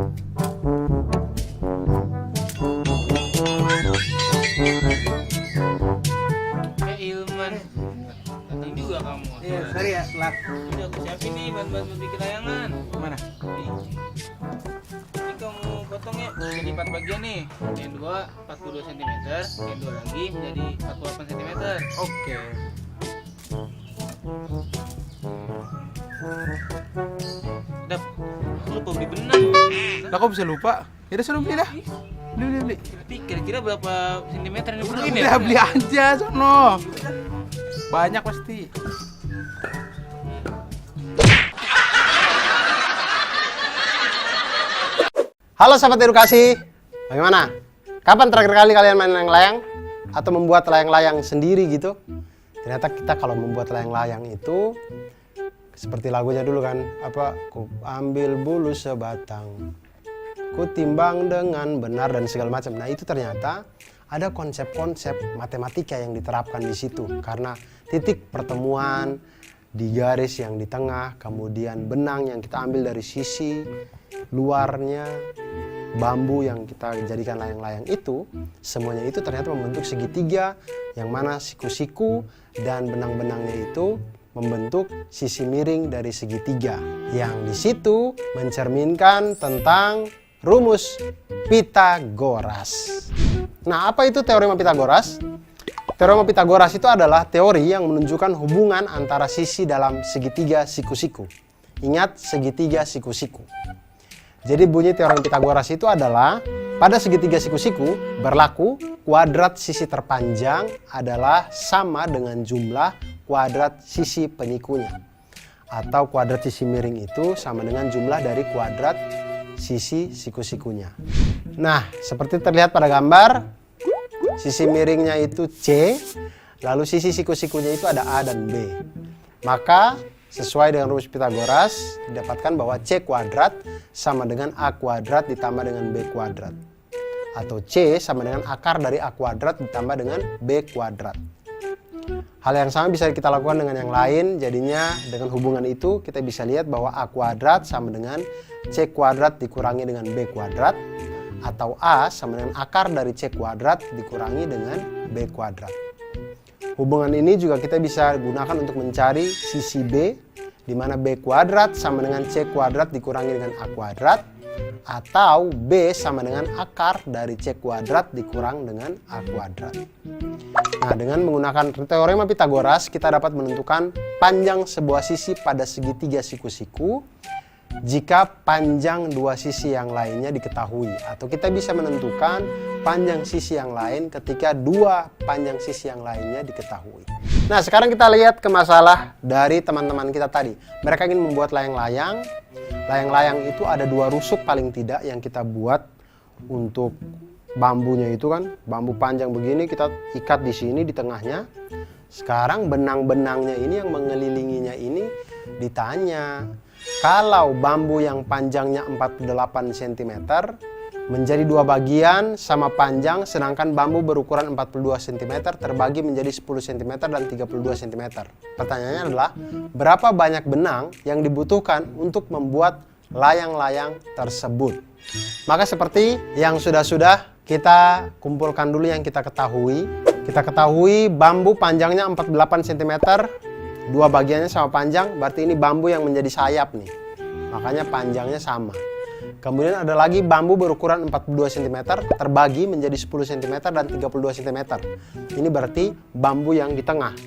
Ilman, datang juga kamu. Iya, sorry ya, telat. Udah aku siapin nih bahan-bahan bikin layangan. Mana? Nih. Ini kamu potongnya jadi 4 bagian nih. Yang dua 42 cm, yang dua lagi menjadi 48 cm. Oke. Dap, aku lupa beli benang. Lah kok bisa lupa? Ya udah suruh beli dah. Beli. Tapi kira-kira berapa sentimeter yang Udah, diperluin ya? beli aja sono. Banyak pasti. Halo sahabat edukasi, bagaimana? Kapan terakhir kali kalian main layang-layang? Atau membuat layang-layang sendiri gitu? Ternyata kita kalau membuat layang-layang itu seperti lagunya dulu kan, apa? Ku ambil bulu sebatang, ku timbang dengan benar dan segala macam. Nah itu ternyata ada konsep-konsep matematika yang diterapkan di situ. Karena titik pertemuan di garis yang di tengah, kemudian benang yang kita ambil dari sisi luarnya, bambu yang kita jadikan layang-layang itu, semuanya itu ternyata membentuk segitiga, yang mana siku-siku dan benang-benangnya itu membentuk sisi miring dari segitiga, yang di situ mencerminkan tentang rumus Pitagoras. Nah, apa itu teorema Pitagoras? Teorema Pitagoras itu adalah teori yang menunjukkan hubungan antara sisi dalam segitiga siku-siku. Ingat, segitiga siku-siku. Jadi bunyi teorema Pitagoras itu adalah pada segitiga siku-siku berlaku kuadrat sisi terpanjang adalah sama dengan jumlah kuadrat sisi penyikunya. Atau kuadrat sisi miring itu sama dengan jumlah dari kuadrat sisi siku-sikunya. Nah, seperti terlihat pada gambar, sisi miringnya itu C, lalu sisi siku-sikunya itu ada A dan B. Maka sesuai dengan rumus Pitagoras, didapatkan bahwa C kuadrat sama dengan A kuadrat ditambah dengan B kuadrat. Atau C sama dengan akar dari A kuadrat ditambah dengan B kuadrat. Hal yang sama bisa kita lakukan dengan yang lain, jadinya dengan hubungan itu kita bisa lihat bahwa A kuadrat sama dengan C kuadrat dikurangi dengan B kuadrat. Atau A sama dengan akar dari C kuadrat dikurangi dengan B kuadrat. Hubungan ini juga kita bisa gunakan untuk mencari sisi B, di mana B kuadrat sama dengan C kuadrat dikurangi dengan A kuadrat, atau B sama dengan akar dari C kuadrat dikurang dengan A kuadrat. Nah, dengan menggunakan teorema Pitagoras, kita dapat menentukan panjang sebuah sisi pada segitiga siku-siku jika panjang dua sisi yang lainnya diketahui, atau kita bisa menentukan panjang sisi yang lain ketika dua panjang sisi yang lainnya diketahui. Nah, sekarang kita lihat ke masalah dari teman-teman kita tadi. Mereka ingin membuat layang-layang. Layang-layang itu ada dua rusuk paling tidak yang kita buat untuk bambunya itu kan. Bambu panjang begini kita ikat di sini di tengahnya. Sekarang benang-benangnya ini yang mengelilinginya ini ditanya, kalau bambu yang panjangnya 48 cm menjadi dua bagian sama panjang, sedangkan bambu berukuran 42 cm terbagi menjadi 10 cm dan 32 cm. Pertanyaannya adalah, berapa banyak benang yang dibutuhkan untuk membuat layang-layang tersebut? Maka seperti yang sudah-sudah, kita kumpulkan dulu yang kita ketahui. Kita ketahui bambu panjangnya 48 cm, dua bagiannya sama panjang, berarti ini bambu yang menjadi sayap nih. Makanya panjangnya sama. Kemudian ada lagi bambu berukuran 42 cm terbagi menjadi 10 cm dan 32 cm. Ini berarti bambu yang di tengah.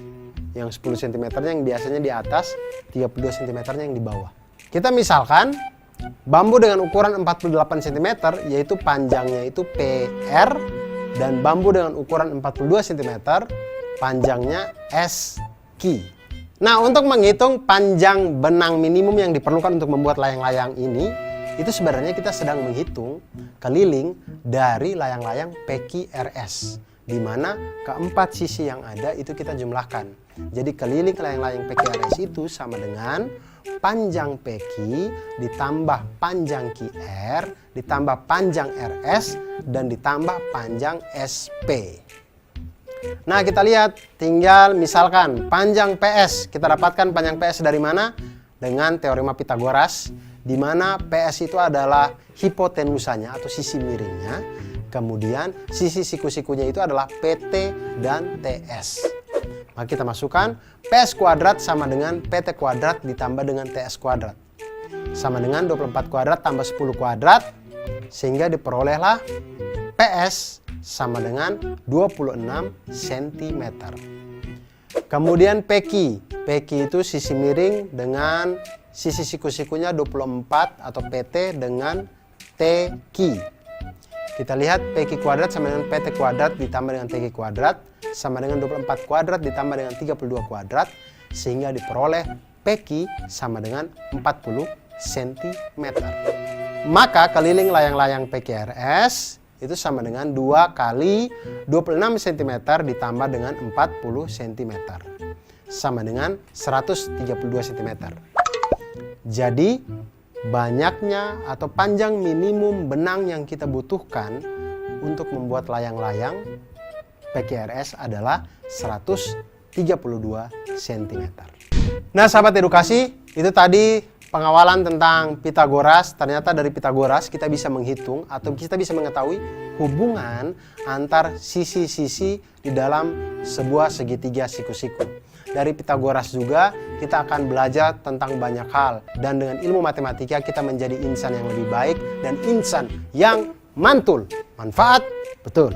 Yang 10 cm yang biasanya di atas, 32 cm yang di bawah. Kita misalkan bambu dengan ukuran 48 cm yaitu panjangnya itu PR, dan bambu dengan ukuran 42 cm panjangnya SQ. Nah, untuk menghitung panjang benang minimum yang diperlukan untuk membuat layang-layang ini, itu sebenarnya kita sedang menghitung keliling dari layang-layang PQRS, di mana keempat sisi yang ada itu kita jumlahkan. Jadi keliling layang-layang PQRS itu sama dengan panjang PQ ditambah panjang QR ditambah panjang RS dan ditambah panjang SP. Nah, kita lihat, tinggal misalkan panjang PS. Kita dapatkan panjang PS dari mana? Dengan teorema Pitagoras, di mana PS itu adalah hipotenusanya atau sisi miringnya. Kemudian sisi siku-sikunya itu adalah PT dan TS. Maka kita masukkan PS kuadrat sama dengan PT kuadrat ditambah dengan TS kuadrat. Sama dengan 24 kuadrat tambah 10 kuadrat. Sehingga diperolehlah PS sama dengan 26 cm. Kemudian PQ. PQ itu sisi miring dengan sisi siku-sikunya 24 atau PT dengan TQ. Kita lihat PQ kuadrat sama dengan PT kuadrat ditambah dengan TQ kuadrat sama dengan 24 kuadrat ditambah dengan 32 kuadrat sehingga diperoleh PQ sama dengan 40 cm. Maka keliling layang-layang PQRS itu sama dengan 2 kali 26 cm ditambah dengan 40 cm. Sama dengan 132 cm. Jadi banyaknya atau panjang minimum benang yang kita butuhkan untuk membuat layang-layang PQRS adalah 132 cm. Nah sahabat edukasi, itu tadi pengawalan tentang Pitagoras. Ternyata dari Pitagoras kita bisa menghitung atau kita bisa mengetahui hubungan antar sisi-sisi di dalam sebuah segitiga siku-siku. Dari Pitagoras juga kita akan belajar tentang banyak hal. Dan dengan ilmu matematika kita menjadi insan yang lebih baik dan insan yang mantul. Manfaat betul.